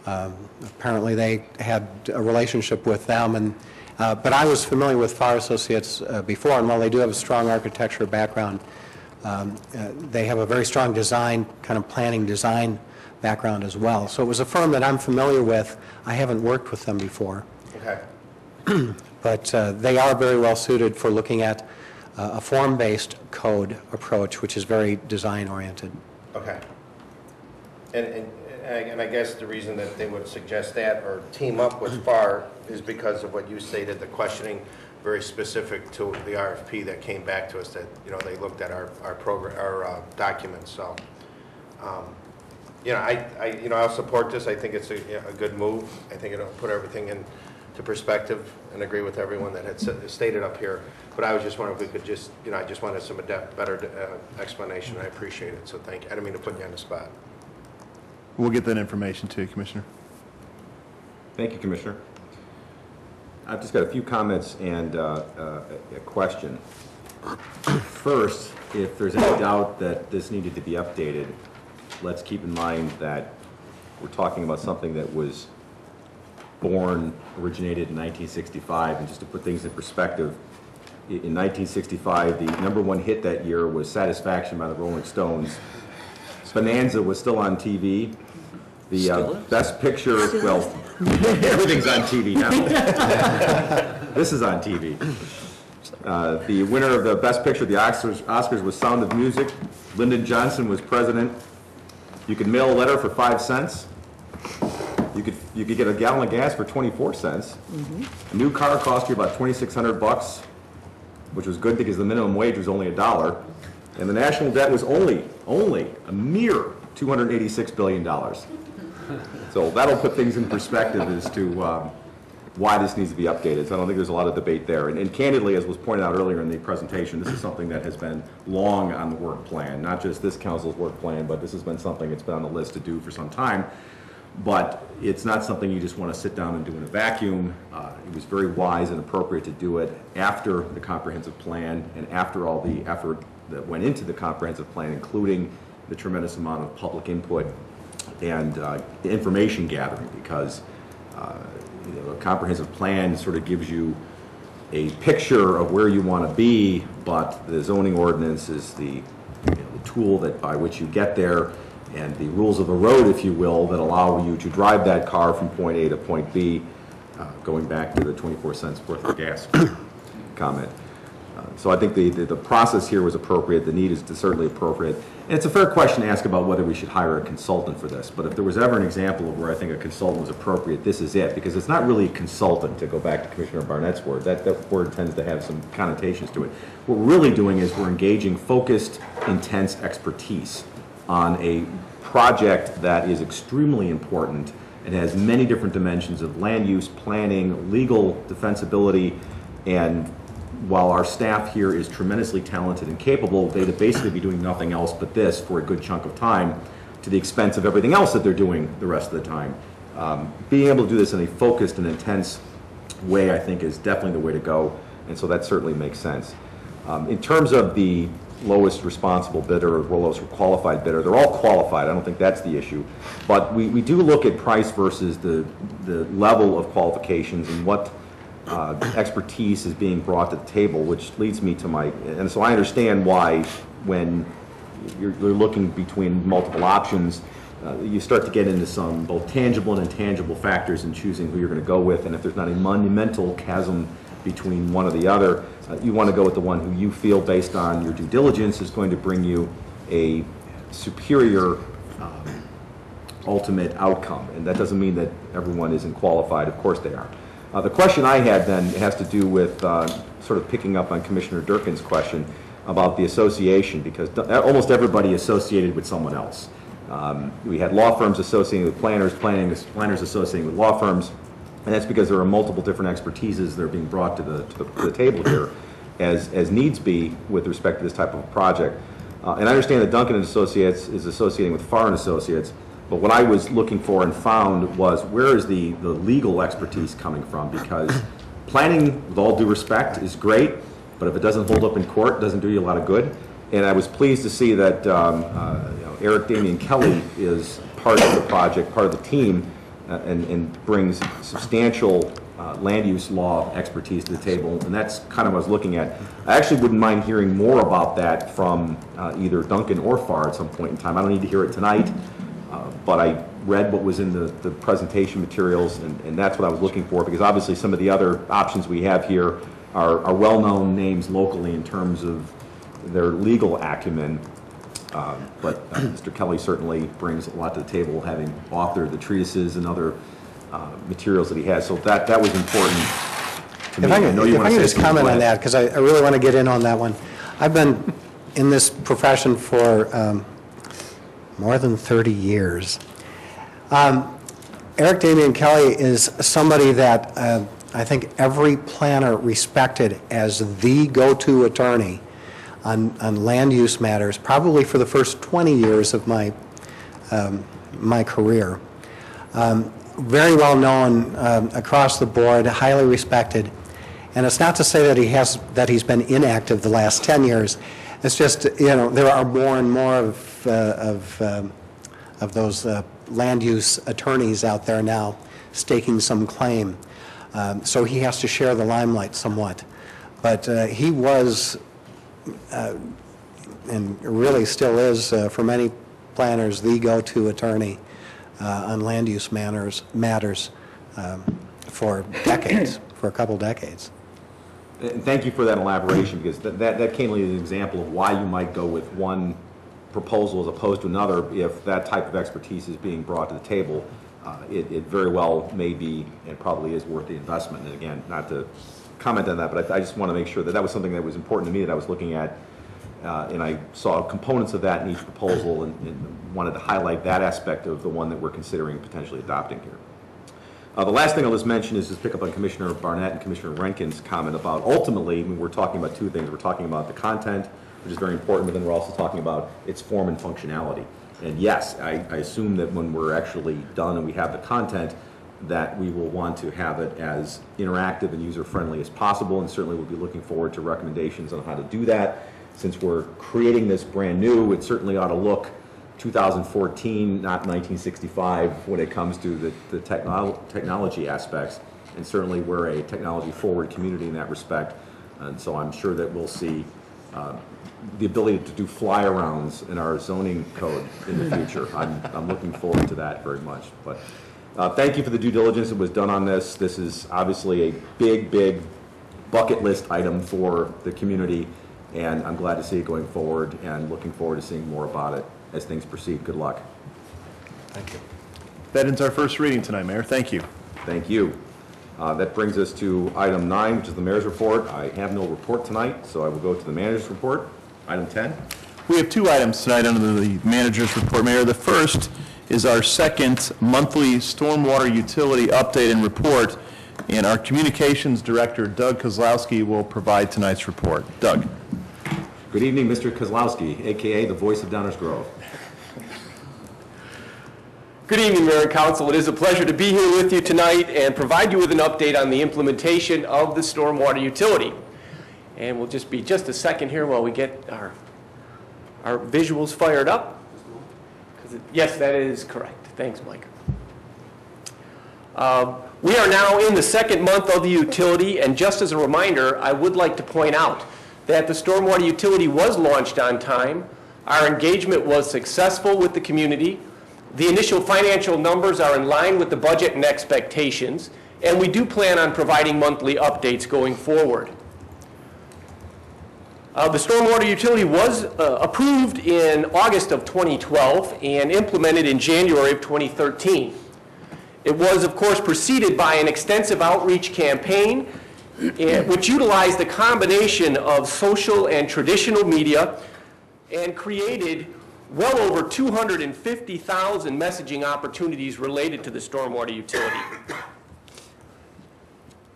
apparently they had a relationship with them, and but I was familiar with FAR Associates before, and while they do have a strong architecture background, they have a very strong design, kind of planning design background as well. So it was a firm that I'm familiar with. I haven't worked with them before. Okay. But they are very well suited for looking at a form-based code approach, which is very design-oriented. Okay. And I guess the reason that they would suggest that or team up with FAR is because of what you stated, the questioning, very specific to the RFP that came back to us, that, you know, they looked at our program, our documents. So, you know, I'll support this. I think it's a good move. I think it'll put everything into perspective, and agree with everyone that had stated up here. But I was just wondering if we could just, you know, I just wanted some better explanation. I appreciate it. So thank you. I didn't mean to put you on the spot. We'll get that information to you, Commissioner. Thank you, Commissioner. I've just got a few comments and a question. First, if there's any doubt that this needed to be updated, let's keep in mind that we're talking about something that was originated in 1965, and just to put things in perspective, in 1965, the #1 hit that year was Satisfaction by the Rolling Stones. Bonanza was still on TV. The Best Picture, well, everything's on TV now. This is on TV. The winner of the Best Picture, the Oscars, was Sound of Music. Lyndon Johnson was president. You could mail a letter for 5 cents. You could get a gallon of gas for 24 cents. A new car cost you about $2,600, which was good because the minimum wage was only $1. And the national debt was only a mere $286 billion. So that'll put things in perspective as to why this needs to be updated. So I don't think there's a lot of debate there. And candidly, as was pointed out earlier in the presentation, this is something that has been long on the work plan, not just this council's work plan, but this has been something that's been on the list to do for some time. But it's not something you just want to sit down and do in a vacuum. It was very wise and appropriate to do it after the comprehensive plan and after all the effort that went into the comprehensive plan, including the tremendous amount of public input and information gathering, because you know, a comprehensive plan sort of gives you a picture of where you want to be, but the zoning ordinance is the tool that by which you get there, and the rules of the road, if you will, that allow you to drive that car from point A to point B, going back to the 24 cents worth of gas comment. So I think the process here was appropriate. The need is certainly appropriate. And it's a fair question to ask about whether we should hire a consultant for this. But if there was ever an example of where I think a consultant was appropriate, this is it. Because it's not really a consultant, to go back to Commissioner Barnett's word. That word tends to have some connotations to it. What we're really doing is we're engaging focused, intense expertise on a project that is extremely important and has many different dimensions of land use, planning, legal defensibility, and while our staff here is tremendously talented and capable, they'd basically be doing nothing else but this for a good chunk of time, to the expense of everything else that they're doing the rest of the time. Being able to do this in a focused and intense way, I think, is definitely the way to go, and so that certainly makes sense. In terms of the lowest responsible bidder or lowest qualified bidder, they're all qualified. I don't think that's the issue. But we do look at price versus the level of qualifications and what expertise is being brought to the table, which leads me to and so I understand why when you're looking between multiple options, you start to get into some both tangible and intangible factors in choosing who you're going to go with, and if there's not a monumental chasm between one or the other, you want to go with the one who you feel, based on your due diligence, is going to bring you a superior ultimate outcome. And that doesn't mean that everyone isn't qualified. Of course they are. The question I had then has to do with sort of picking up on Commissioner Durkin's question about the association, because almost everybody associated with someone else. We had law firms associating with planners, planners associating with law firms, and that's because there are multiple different expertises that are being brought to the table here as needs be with respect to this type of project. And I understand that Duncan and Associates is associating with Farr and Associates, but what I was looking for and found was where is the legal expertise coming from? Because planning, with all due respect, is great, but if it doesn't hold up in court, it doesn't do you a lot of good. And I was pleased to see that Eric Damian Kelly is part of the project, part of the team, and brings substantial land use law expertise to the table, and that's kind of what I was looking at. I actually wouldn't mind hearing more about that from either Duncan or Farr at some point in time. I don't need to hear it tonight, but I read what was in the presentation materials, and that's what I was looking for, because obviously some of the other options we have here are well-known names locally in terms of their legal acumen, but Mr. Kelly certainly brings a lot to the table, having authored the treatises and other materials that he has. So that was important to me. If I can just comment on that, because I really want to get in on that one. I've been in this profession for more than 30 years. Eric Damian Kelly is somebody that I think every planner respected as the go-to attorney on land use matters, probably for the first 20 years of my career. Very well known across the board, highly respected, and it's not to say that he's been inactive the last 10 years. It's just, there are more and more of those land use attorneys out there now staking some claim. So he has to share the limelight somewhat. But he was, and really still is for many planners, the go-to attorney on land use matters for decades, for a couple decades. And thank you for that elaboration, because that came as an example of why you might go with one proposal as opposed to another. If that type of expertise is being brought to the table, it very well may be and probably is worth the investment. And again, not to comment on that, but I just want to make sure that was something that was important to me that I was looking at. And I saw components of that in each proposal and wanted to highlight that aspect of the one that we're considering potentially adopting here. The last thing I'll just mention is just pick up on Commissioner Barnett and Commissioner Rankin's comment about ultimately, we're talking about two things. We're talking about the content, which is very important, but then we're also talking about its form and functionality. And yes, I assume that when we're actually done and we have the content, that we will want to have it as interactive and user-friendly as possible, and certainly we'll be looking forward to recommendations on how to do that. Since we're creating this brand new, it certainly ought to look 2014, not 1965, when it comes to the technology aspects. And certainly we're a technology-forward community in that respect. And so I'm sure that we'll see the ability to do fly-arounds in our zoning code in the future. I'm looking forward to that very much. But thank you for the due diligence that was done on this. This is obviously a big, big bucket list item for the community. And I'm glad to see it going forward and looking forward to seeing more about it as things proceed. Good luck. Thank you. That ends our first reading tonight, Mayor. Thank you. Thank you. That brings us to item 9, which is the mayor's report. I have no report tonight, so I will go to the manager's report. Item 10. We have two items tonight under the manager's report, Mayor. The first is our second monthly stormwater utility update and report, and our communications director, Doug Kozlowski, will provide tonight's report. Doug. Good evening, Mr. Kozlowski, a.k.a. the voice of Downers Grove. Good evening, Mayor and Council. It is a pleasure to be here with you tonight and provide you with an update on the implementation of the stormwater utility. And we'll just be just a second here while we get our visuals fired up. Yes, that is correct. Thanks, Mike. We are now in the second month of the utility, and just as a reminder, I would like to point out that the stormwater utility was launched on time. Our engagement was successful with the community. The initial financial numbers are in line with the budget and expectations, and we do plan on providing monthly updates going forward. The stormwater utility was approved in August of 2012 and implemented in January of 2013. It was, of course, preceded by an extensive outreach campaign which utilized a combination of social and traditional media and created well over 250,000 messaging opportunities related to the stormwater utility.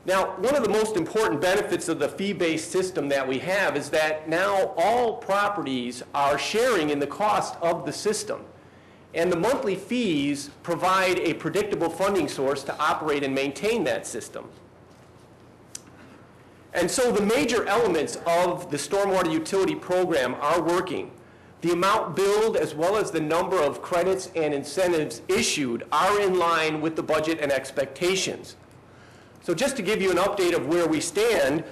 Now, one of the most important benefits of the fee-based system that we have is that now all properties are sharing in the cost of the system. And the monthly fees provide a predictable funding source to operate and maintain that system. And so the major elements of the stormwater utility program are working. The amount billed as well as the number of credits and incentives issued are in line with the budget and expectations. So just to give you an update of where we stand,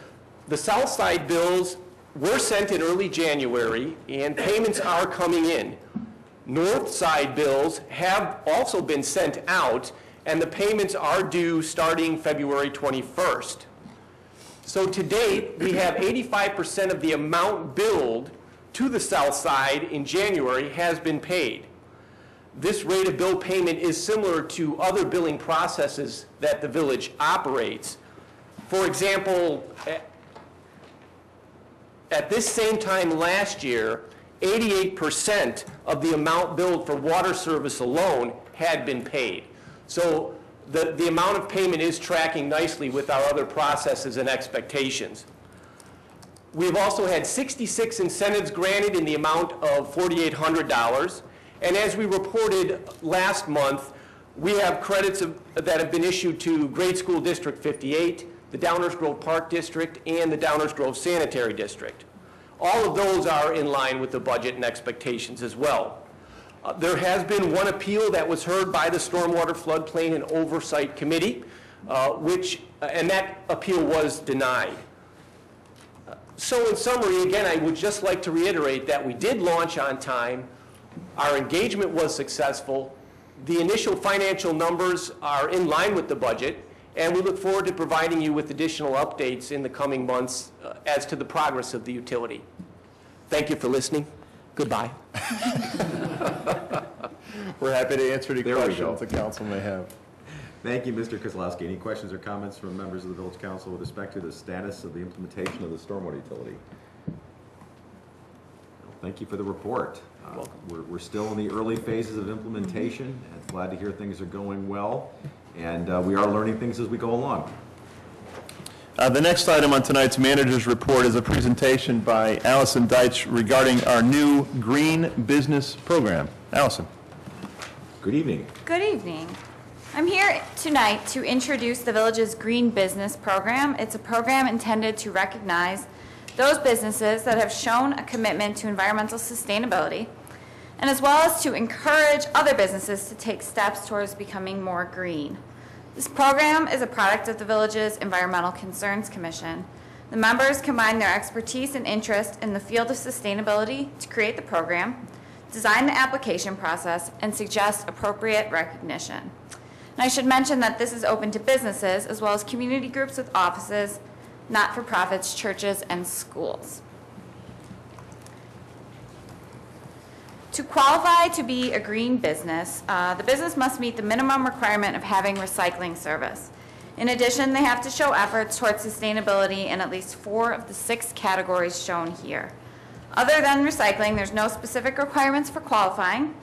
the south side bills were sent in early January and payments are coming in. North side bills have also been sent out and the payments are due starting February 21st. So to date, we have 85% of the amount billed to the south side in January has been paid. This rate of bill payment is similar to other billing processes that the village operates. For example, at this same time last year, 88% of the amount billed for water service alone had been paid. So the amount of payment is tracking nicely with our other processes and expectations. We've also had 66 incentives granted in the amount of $4,800. And as we reported last month, we have credits that have been issued to Grade School District 58, the Downers Grove Park District, and the Downers Grove Sanitary District. All of those are in line with the budget and expectations as well. There has been one appeal that was heard by the Stormwater Floodplain and Oversight Committee, and that appeal was denied. So in summary, again, I would just like to reiterate that we did launch on time, our engagement was successful, the initial financial numbers are in line with the budget, and we look forward to providing you with additional updates in the coming months as to the progress of the utility. Thank you for listening. Goodbye. We're happy to answer any There we questions go. the council may have. Thank you, Mr. Kozlowski. Any questions or comments from members of the Village Council with respect to the status of the implementation of the stormwater utility? Thank you for the report. We're still in the early phases of implementation, and glad to hear things are going well, and we are learning things as we go along. The next item on tonight's manager's report is a presentation by Allison Deitch regarding our new green business program. Allison. Good evening. Good evening. I'm here tonight to introduce the village's Green Business Program. It's a program intended to recognize those businesses that have shown a commitment to environmental sustainability, and as well as to encourage other businesses to take steps towards becoming more green. This program is a product of the village's Environmental Concerns Commission. The members combine their expertise and interest in the field of sustainability to create the program, design the application process, and suggest appropriate recognition. And I should mention that this is open to businesses as well as community groups with offices, not-for-profits, churches, and schools. To qualify to be a green business, the business must meet the minimum requirement of having recycling service. In addition, they have to show efforts towards sustainability in at least 4 of the 6 categories shown here. Other than recycling, there's no specific requirements for qualifying.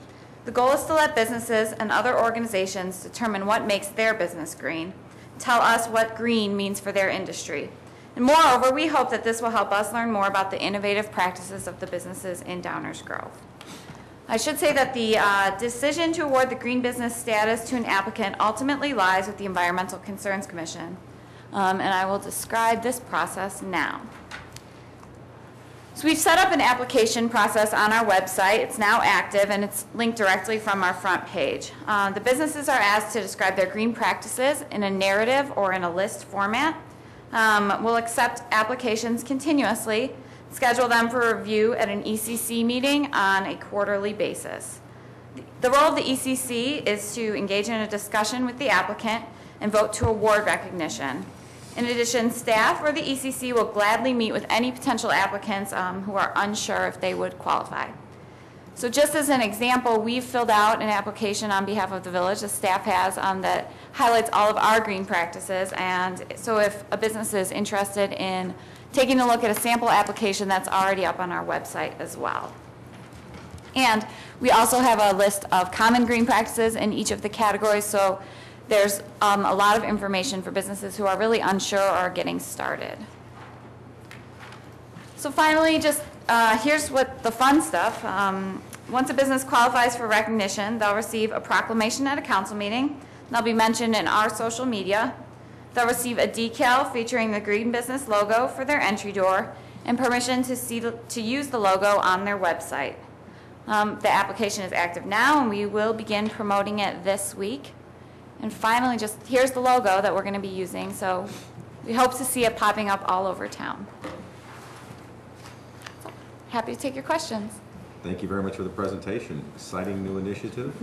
The goal is to let businesses and other organizations determine what makes their business green, tell us what green means for their industry. And moreover, we hope that this will help us learn more about the innovative practices of the businesses in Downers Grove. I should say that the decision to award the green business status to an applicant ultimately lies with the Environmental Concerns Commission, and I will describe this process now. So we've set up an application process on our website. It's now active, and it's linked directly from our front page. The businesses are asked to describe their green practices in a narrative or in a list format. We'll accept applications continuously, schedule them for review at an ECC meeting on a quarterly basis. The role of the ECC is to engage in a discussion with the applicant and vote to award recognition. In addition, staff or the ECC will gladly meet with any potential applicants who are unsure if they would qualify. So just as an example, we've filled out an application on behalf of the village, the staff has, that highlights all of our green practices. And so if a business is interested in taking a look at a sample application, that's already up on our website as well. And we also have a list of common green practices in each of the categories. So There's a lot of information for businesses who are really unsure or are getting started. So finally, just here's what the fun stuff. Once a business qualifies for recognition, they'll receive a proclamation at a council meeting. They'll be mentioned in our social media. They'll receive a decal featuring the Green Business logo for their entry door and permission to use the logo on their website. The application is active now, and we will begin promoting it this week. And finally, just here's the logo that we're going to be using, so we hope to see it popping up all over town. Happy to take your questions. Thank you very much for the presentation. Exciting new initiative.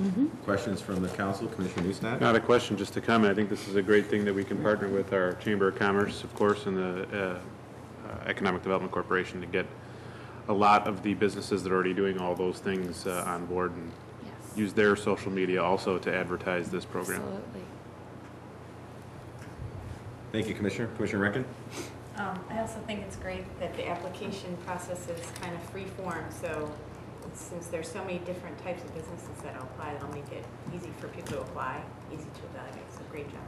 Questions from the council, Commissioner Neustadt? Not a question, just a comment. I think this is a great thing that we can partner with our Chamber of Commerce, of course, and the Economic Development Corporation to get a lot of the businesses that are already doing all those things on board and use their social media also to advertise this program. Absolutely. Thank you, Commissioner. Commissioner Rankin? I also think it's great that the application process is kind of free form, so since there's so many different types of businesses that apply, that'll make it easy for people to apply, easy to evaluate, so great job.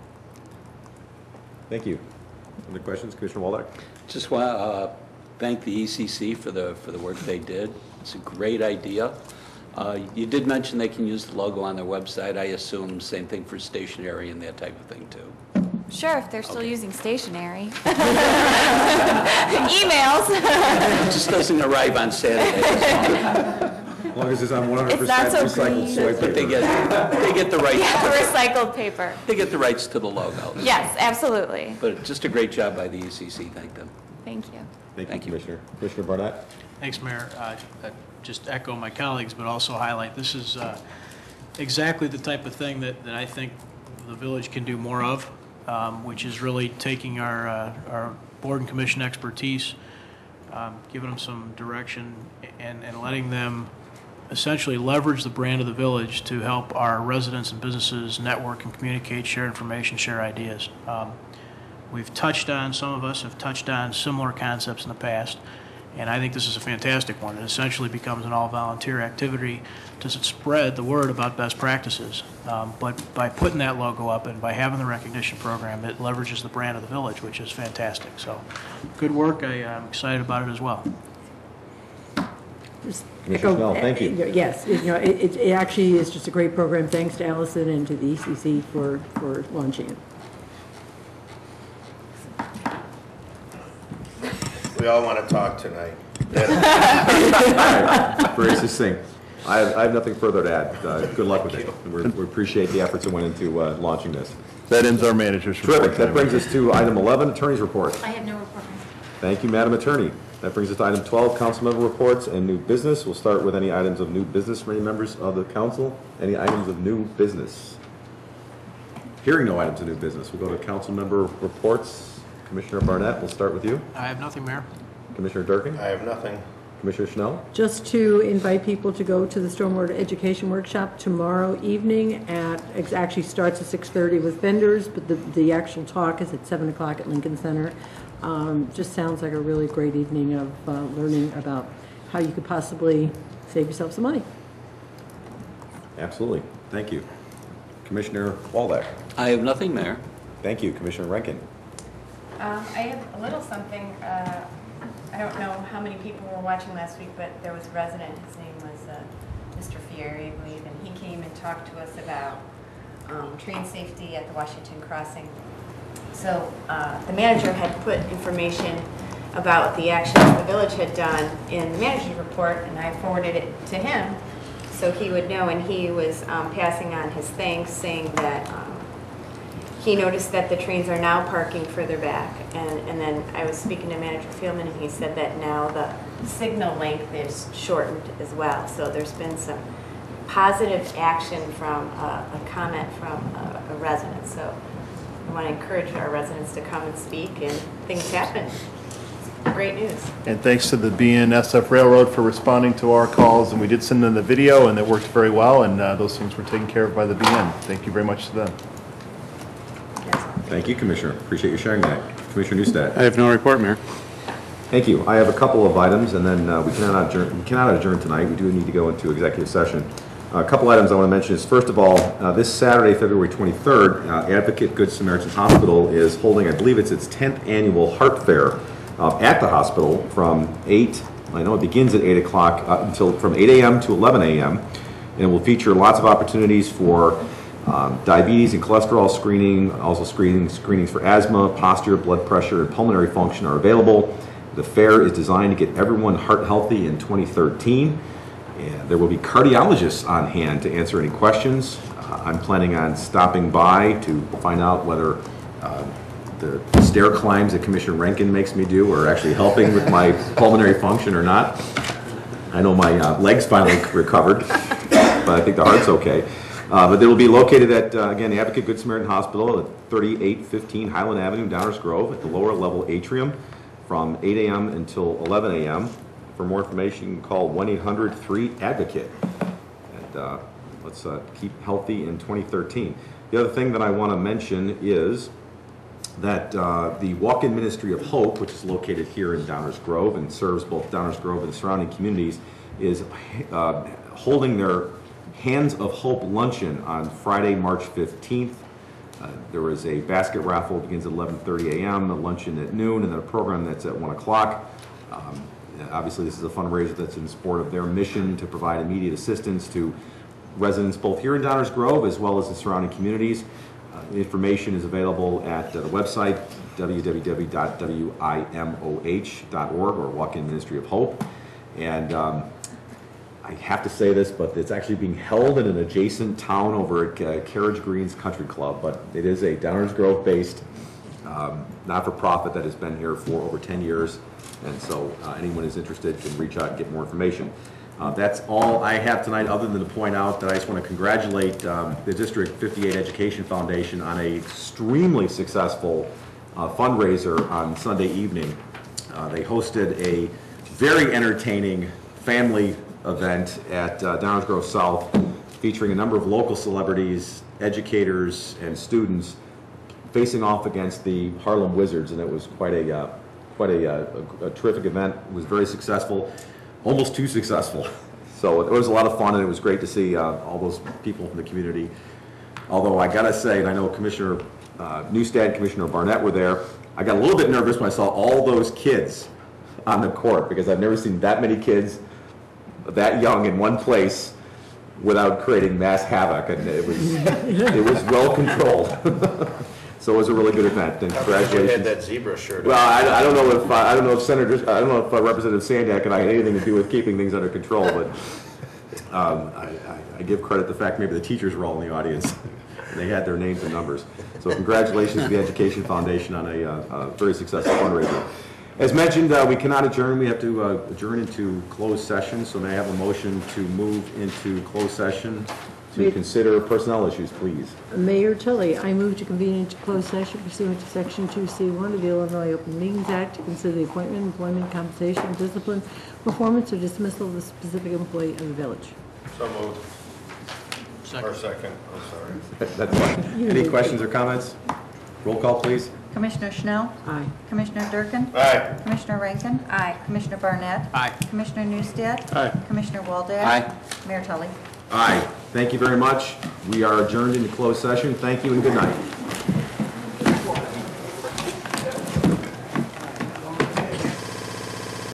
Thank you. Other questions? Commissioner Waldeck? Just want to thank the ECC for the work they did. It's a great idea. You did mention they can use the logo on their website. I assume same thing for stationery and that type of thing too. Sure, if they're still using stationery. Emails. It just doesn't arrive on Saturday. As long as it's on 100% It's not so recycled green. soy But they paper. get the rights. Yeah, recycled paper. They get the rights to the logo. Yes, absolutely. But just a great job by the ECC. Thank them. Thank you. Thank you, Commissioner. Commissioner Barnett? Thanks, Mayor. Just echo my colleagues, but also highlight, this is exactly the type of thing that I think the village can do more of, which is really taking our board and commission expertise, giving them some direction, and letting them essentially leverage the brand of the village to help our residents and businesses network and communicate, share information, share ideas. Some of us have touched on similar concepts in the past, and I think this is a fantastic one. It essentially becomes an all-volunteer activity to spread the word about best practices. But by putting that logo up and by having the recognition program, it leverages the brand of the village, which is fantastic. So, good work. I'm excited about it as well. Commissioner Schnell, thank you. Yes, it actually is just a great program. Thanks to Allison and to the ECC for launching it. We all want to talk tonight. Very succinct. I have nothing further to add. Good luck with it. We appreciate the efforts that went into launching this. That ends our manager's report. Terrific. That brings us to item 11, Attorney's Report. I have no report. Thank you, Madam Attorney. That brings us to item 12, Council Member Reports and New Business. We'll start with any items of new business for any members of the council. Any items of new business? Hearing no items of new business, we'll go to Council Member Reports. Commissioner Barnett, we'll start with you. I have nothing, Mayor. Commissioner Durkin? I have nothing. Commissioner Schnell? Just to invite people to go to the Stormwater Education Workshop tomorrow evening it actually starts at 6:30 with vendors, but the actual talk is at 7 o'clock at Lincoln Center. Just sounds like a really great evening of learning about how you could possibly save yourself some money. Absolutely. Thank you. Commissioner Waldeck? I have nothing, Mayor. Thank you. Commissioner Rankin? I have a little something. I don't know how many people were watching last week, but there was a resident, his name was Mr. Fieri, I believe, and he came and talked to us about train safety at the Washington Crossing. So the manager had put information about the actions the village had done in the manager's report, and I forwarded it to him so he would know, and he was passing on his thanks, saying that he noticed that the trains are now parking further back, and then I was speaking to Manager Fieldman, and he said that now the signal length is shortened as well. So there's been some positive action from a comment from a resident. So I want to encourage our residents to come and speak, and things happen. It's great news. And thanks to the BNSF Railroad for responding to our calls, and we did send them the video, and it worked very well, and those things were taken care of by the BN. Thank you very much to them. Thank you, Commissioner. Appreciate you sharing that. Commissioner Neustadt? I have no report, Mayor. Thank you. I have a couple of items, and then we cannot adjourn tonight. We do need to go into executive session. A couple items I want to mention is, first of all, this Saturday, February 23rd, Advocate Good Samaritan Hospital is holding, I believe it's its 10th annual Heart Fair at the hospital from 8, I know it begins at 8 o'clock, from 8 a.m. to 11 a.m. And it will feature lots of opportunities for diabetes and cholesterol screening, also screenings for asthma, posture, blood pressure, and pulmonary function are available. The fair is designed to get everyone heart healthy in 2013. And there will be cardiologists on hand to answer any questions. I'm planning on stopping by to find out whether the stair climbs that Commissioner Rankin makes me do are actually helping with my pulmonary function or not. I know my legs finally recovered, but I think the heart's okay. But they will be located at, again, the Advocate Good Samaritan Hospital at 3815 Highland Avenue, Downers Grove, at the lower level atrium from 8 a.m. until 11 a.m. For more information, you can call 1-800-3-ADVOCATE. And let's keep healthy in 2013. The other thing that I want to mention is that the Walk-In Ministry of Hope, which is located here in Downers Grove and serves both Downers Grove and the surrounding communities, is holding their Hands of Hope luncheon on Friday, March 15th. There is a basket raffle that begins at 11:30 a.m., a luncheon at noon, and then a program that's at 1 o'clock. Obviously, this is a fundraiser that's in support of their mission to provide immediate assistance to residents both here in Downers Grove as well as the surrounding communities. The information is available at the website, www.wimoh.org, or Walk-In Ministry of Hope. And I have to say this, but it's actually being held in an adjacent town over at Carriage Greens Country Club, but it is a Downers Grove-based not-for-profit that has been here for over 10 years, and so anyone who's interested can reach out and get more information. That's all I have tonight, other than to point out that I just want to congratulate the District 58 Education Foundation on an extremely successful fundraiser on Sunday evening. They hosted a very entertaining family event at Downers Grove South, featuring a number of local celebrities, educators, and students facing off against the Harlem Wizards, and it was quite a terrific event. It was very successful, almost too successful. So it was a lot of fun, and it was great to see all those people from the community. Although I gotta say, and I know Commissioner Newstead and Commissioner Barnett were there, I got a little bit nervous when I saw all those kids on the court, because I've never seen that many kids that young in one place without creating mass havoc, and it was well controlled. So it was a really good event, and congratulations. You had that zebra shirt. Well, I don't know if Representative Sandak and I had anything to do with keeping things under control, but I give credit to the fact maybe the teachers were all in the audience and they had their names and numbers. So congratulations to the Education Foundation on a very successful fundraiser. As mentioned, we cannot adjourn. We have to adjourn into closed session. So may I have a motion to move into closed session to consider personnel issues, please? Mayor Tully, I move to convene into closed session pursuant to Section 2C1 of the Illinois Open Meetings Act to consider the appointment, employment, compensation, discipline, performance, or dismissal of a specific employee of the village. So moved. Second. Or second, I'm sorry. That's fine. Any questions or comments? Roll call, please. Commissioner Schnell? Aye. Commissioner Durkin? Aye. Commissioner Rankin? Aye. Commissioner Barnett? Aye. Commissioner Newstead? Aye. Commissioner Waldeck? Aye. Mayor Tully? Aye. Thank you very much. We are adjourned into closed session. Thank you and good night.